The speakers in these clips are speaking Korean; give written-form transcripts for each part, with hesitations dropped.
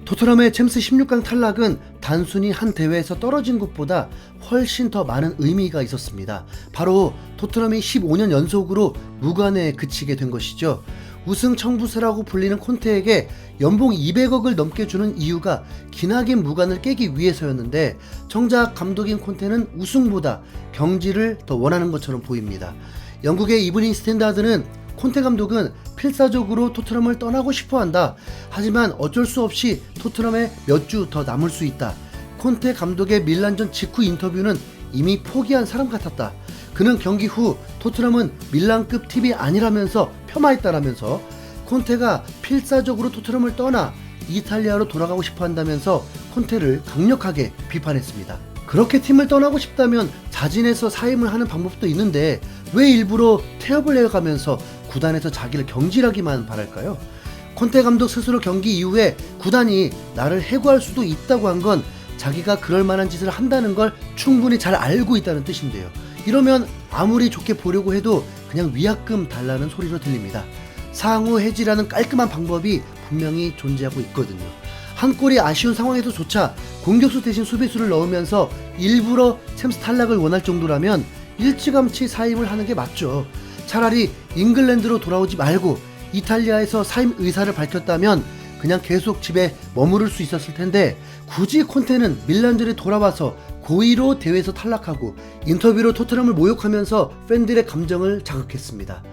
토트넘의 챔스 16강 탈락은 단순히 한 대회에서 떨어진 것보다 훨씬 더 많은 의미가 있었습니다. 바로 토트넘이 15년 연속으로 무관에 그치게 된 것이죠. 우승 청부세라고 불리는 콘테에게 연봉 200억을 넘게 주는 이유가 기나긴 무관을 깨기 위해서였는데, 정작 감독인 콘테는 우승보다 경질을 더 원하는 것처럼 보입니다. 영국의 이브닝 스탠다드는 콘테 감독은 필사적으로 토트넘을 떠나고 싶어한다. 하지만 어쩔 수 없이 토트넘에 몇 주 더 남을 수 있다. 콘테 감독의 밀란전 직후 인터뷰는 이미 포기한 사람 같았다. 그는 경기 후 토트넘은 밀란급 팀이 아니라면서 폄하했다라면서 콘테가 필사적으로 토트넘을 떠나 이탈리아로 돌아가고 싶어 한다면서 콘테를 강력하게 비판했습니다. 그렇게 팀을 떠나고 싶다면 자진해서 사임을 하는 방법도 있는데 왜 일부러 태업을 해가면서 구단에서 자기를 경질하기만 바랄까요? 콘테 감독 스스로 경기 이후에 구단이 나를 해고할 수도 있다고 한 건 자기가 그럴 만한 짓을 한다는 걸 충분히 잘 알고 있다는 뜻인데요. 이러면 아무리 좋게 보려고 해도 그냥 위약금 달라는 소리로 들립니다. 상호 해지라는 깔끔한 방법이 분명히 존재하고 있거든요. 한 골이 아쉬운 상황에서조차 공격수 대신 수비수를 넣으면서 일부러 챔스 탈락을 원할 정도라면 일찌감치 사임을 하는 게 맞죠. 차라리 잉글랜드로 돌아오지 말고 이탈리아에서 사임 의사를 밝혔다면 그냥 계속 집에 머무를 수 있었을 텐데, 굳이 콘테는 밀란전에 돌아와서 고의로 대회에서 탈락하고 인터뷰로 토트넘을 모욕하면서 팬들의 감정을 자극했습니다.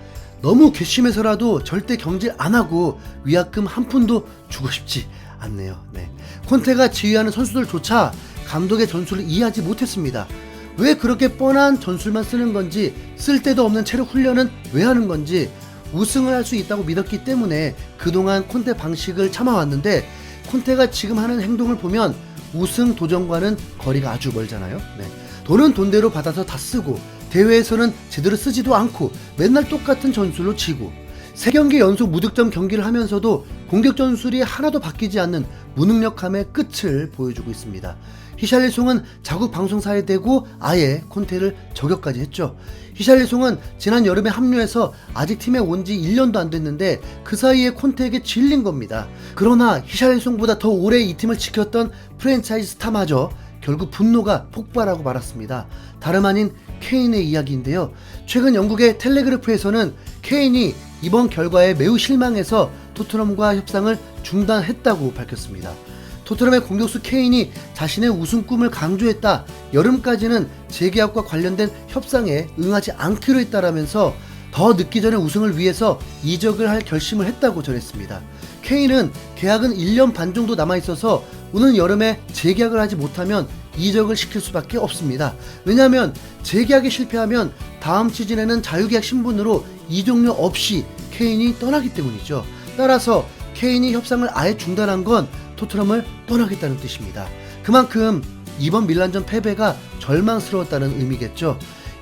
너무 괘씸해서라도 절대 경질 안 하고 위약금 한 푼도 주고 싶지 않네요. 콘테가 지휘하는 선수들조차 감독의 전술을 이해하지 못했습니다. 왜 그렇게 뻔한 전술만 쓰는 건지, 쓸데도 없는 체력 훈련은 왜 하는 건지, 우승을 할 수 있다고 믿었기 때문에 그동안 콘테 방식을 참아왔는데, 콘테가 지금 하는 행동을 보면 우승 도전과는 거리가 아주 멀잖아요. 돈은 돈대로 받아서 다 쓰고 대회에서는 제대로 쓰지도 않고 맨날 똑같은 전술로 지고 3경기 연속 무득점 경기를 하면서도 공격 전술이 하나도 바뀌지 않는 무능력함의 끝을 보여주고 있습니다. 히샬리송은 자국 방송사에 대고 아예 콘테를 저격까지 했죠. 히샬리송은 지난 여름에 합류해서 아직 팀에 온 지 1년도 안 됐는데 그 사이에 콘테에게 질린 겁니다. 그러나 히샬리송보다 더 오래 이 팀을 지켰던 프랜차이즈 스타마저 결국 분노가 폭발하고 말았습니다. 다름 아닌 케인의 이야기인데요. 최근 영국의 텔레그래프에서는 케인이 이번 결과에 매우 실망해서 토트넘과 협상을 중단했다고 밝혔습니다. 토트넘의 공격수 케인이 자신의 우승 꿈을 강조했다. 여름까지는 재계약과 관련된 협상에 응하지 않기로 했다라면서 더 늦기 전에 우승을 위해서 이적을 할 결심을 했다고 전했습니다. 케인은 계약은 1년 반 정도 남아있어서 오는 여름에 재계약을 하지 못하면 이적을 시킬 수밖에 없습니다. 왜냐하면 재계약에 실패하면 다음 시즌에는 자유계약 신분으로 이적료 없이 케인이 떠나기 때문이죠. 따라서 케인이 협상을 아예 중단한 건 토트넘을 떠나겠다는 뜻입니다. 그만큼 이번 밀란전 패배가 절망스러웠다는 의미겠죠.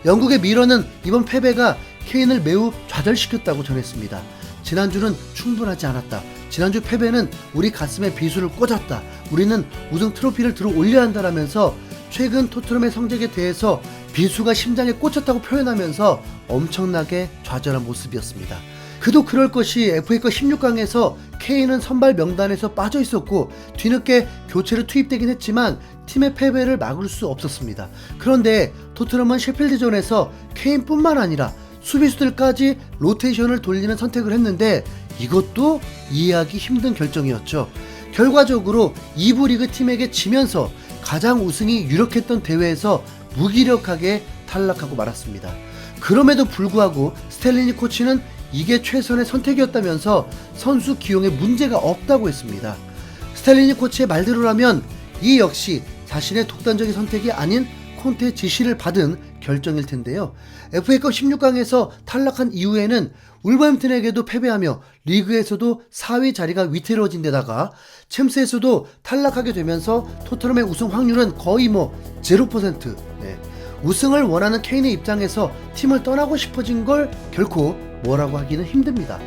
영국의 미러는 이번 패배가 케인을 매우 좌절시켰다고 전했습니다. 지난주는 충분하지 않았다. 지난주 패배는 우리 가슴에 비수를 꽂았다. 우리는 우승 트로피를 들어 올려야 한다라면서 최근 토트넘의 성적에 대해서 비수가 심장에 꽂혔다고 표현하면서 엄청나게 좌절한 모습이었습니다. 그도 그럴 것이 FA컵 16강에서 케인은 선발 명단에서 빠져 있었고 뒤늦게 교체로 투입되긴 했지만 팀의 패배를 막을 수 없었습니다. 그런데 토트넘은 셰필드전에서 케인뿐만 아니라 수비수들까지 로테이션을 돌리는 선택을 했는데 이것도 이해하기 힘든 결정이었죠. 결과적으로 2부 리그 팀에게 지면서 가장 우승이 유력했던 대회에서 무기력하게 탈락하고 말았습니다. 그럼에도 불구하고 스텔리니 코치는 이게 최선의 선택이었다면서 선수 기용에 문제가 없다고 했습니다. 스텔리니 코치의 말대로라면 이 역시 자신의 독단적인 선택이 아닌 콘테 지시를 받은 결정일 텐데요. FA컵 16강에서 탈락한 이후에는 울버햄튼에게도 패배하며 리그에서도 4위 자리가 위태로워진 데다가 챔스에서도 탈락하게 되면서 토트넘의 우승 확률은 거의 0%. 우승을 원하는 케인의 입장에서 팀을 떠나고 싶어진 걸 결코 뭐라고 하기는 힘듭니다.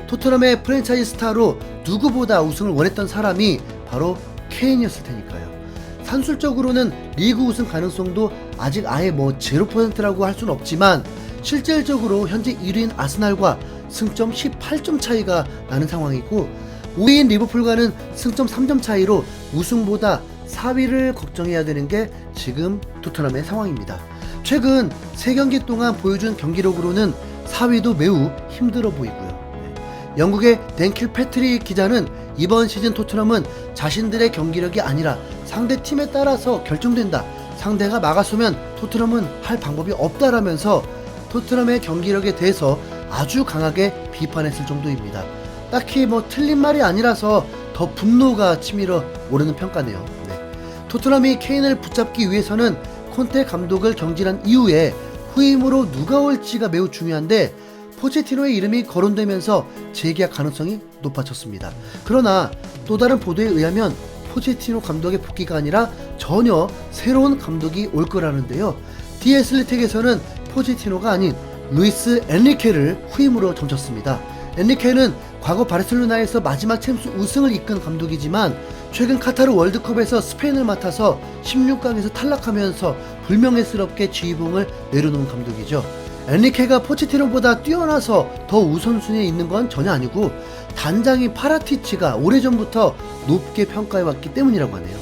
토트넘의 프랜차이즈 스타로 누구보다 우승을 원했던 사람이 바로 케인이었을 테니까요. 산술적으로는 리그 우승 가능성도 아직 아예 0%라고 할 수는 없지만 실질적으로 현재 1위인 아스날과 승점 18점 차이가 나는 상황이고 5위인 리버풀과는 승점 3점 차이로 우승보다 4위를 걱정해야 되는 게 지금 토트넘의 상황입니다. 최근 3경기 동안 보여준 경기력으로는 4위도 매우 힘들어 보이고요. 영국의 댄킬 패트릭 기자는 이번 시즌 토트넘은 자신들의 경기력이 아니라 상대 팀에 따라서 결정된다. 상대가 막아서면 토트넘은 할 방법이 없다라면서 토트넘의 경기력에 대해서 아주 강하게 비판했을 정도입니다. 딱히 틀린 말이 아니라서 더 분노가 치밀어 오르는 평가네요. 토트넘이 케인을 붙잡기 위해서는 콘테 감독을 경질한 이후에 후임으로 누가 올지가 매우 중요한데 포체티노의 이름이 거론되면서 재계약 가능성이 높아졌습니다. 그러나 또 다른 보도에 의하면 포체티노 감독의 복귀가 아니라 전혀 새로운 감독이 올 거라는데요. 디에슬리텍에서는 포체티노가 아닌 루이스 엔리케를 후임으로 점쳤습니다. 엔리케는 과거 바르셀로나에서 마지막 챔스 우승을 이끈 감독이지만 최근 카타르 월드컵에서 스페인을 맡아서 16강에서 탈락하면서 불명예스럽게 지휘봉을 내려놓은 감독이죠. 엔리케가 포체티노보다 뛰어나서 더 우선순위에 있는 건 전혀 아니고 단장인 파라티치가 오래전부터 높게 평가해왔기 때문이라고 하네요.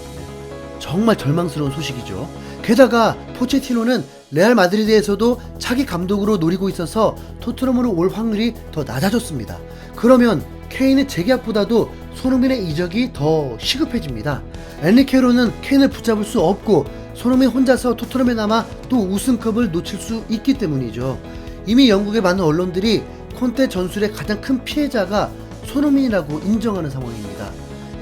정말 절망스러운 소식이죠. 게다가 포체티노는 레알 마드리드에서도 차기 감독으로 노리고 있어서 토트넘으로 올 확률이 더 낮아졌습니다. 그러면 케인의 재계약보다도 손흥민의 이적이 더 시급해집니다. 엔리케로는 케인을 붙잡을 수 없고 손흥민 혼자서 토트넘에 남아 또 우승컵을 놓칠 수 있기 때문이죠. 이미 영국의 많은 언론들이 콘테 전술의 가장 큰 피해자가 손흥민이라고 인정하는 상황입니다.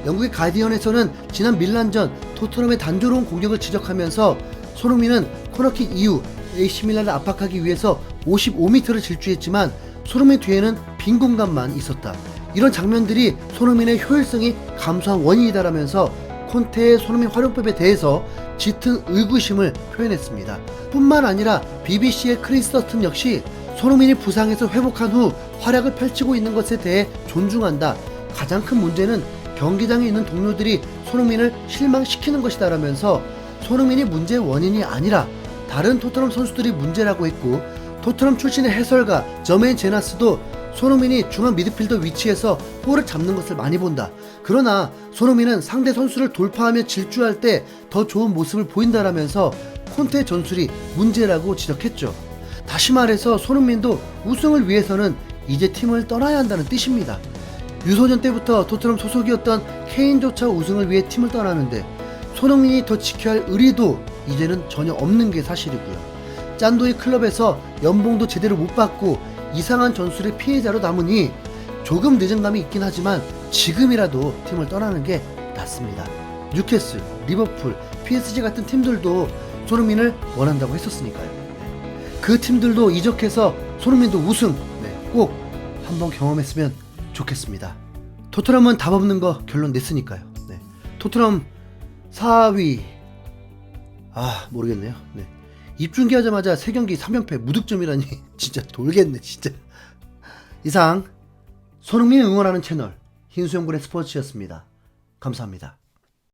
영국의 가디언에서는 지난 밀란전 토트넘의 단조로운 공격을 지적하면서 손흥민은 코너킥 이후 AC밀란을 압박하기 위해서 55m를 질주했지만 손흥민 뒤에는 빈 공간만 있었다. 이런 장면들이 손흥민의 효율성이 감소한 원인이다라면서 콘테의 손흥민 활용법에 대해서 짙은 의구심을 표현했습니다. 뿐만 아니라 BBC의 크리스 더튼 역시 손흥민이 부상에서 회복한 후 활약을 펼치고 있는 것에 대해 존중한다. 가장 큰 문제는 경기장에 있는 동료들이 손흥민을 실망시키는 것이다라면서 손흥민이 문제의 원인이 아니라 다른 토트넘 선수들이 문제라고 했고 토트넘 출신의 해설가 저메인 제나스도 손흥민이 중앙 미드필더 위치에서 볼을 잡는 것을 많이 본다. 그러나 손흥민은 상대 선수를 돌파하며 질주할 때 더 좋은 모습을 보인다라면서 콘테 전술이 문제라고 지적했죠. 다시 말해서 손흥민도 우승을 위해서는 이제 팀을 떠나야 한다는 뜻입니다. 유소년 때부터 토트넘 소속이었던 케인조차 우승을 위해 팀을 떠나는데 손흥민이 더 지켜야 할 의리도 이제는 전혀 없는 게 사실이고요. 짠도이 클럽에서 연봉도 제대로 못 받고 이상한 전술의 피해자로 남으니 조금 늦은 감이 있긴 하지만 지금이라도 팀을 떠나는 게 낫습니다. 뉴캐슬, 리버풀, PSG 같은 팀들도 손흥민을 원한다고 했었으니까요. 그 팀들도 이적해서 손흥민도 우승 꼭 한번 경험했으면 좋겠습니다. 토트넘은 답 없는 거 결론 냈으니까요. 토트넘 4위 모르겠네요. 입중계하자마자 3경기 3연패 무득점이라니 진짜 돌겠네 진짜. 이상 손흥민 응원하는 채널 흰수염군의 스포츠였습니다. 감사합니다.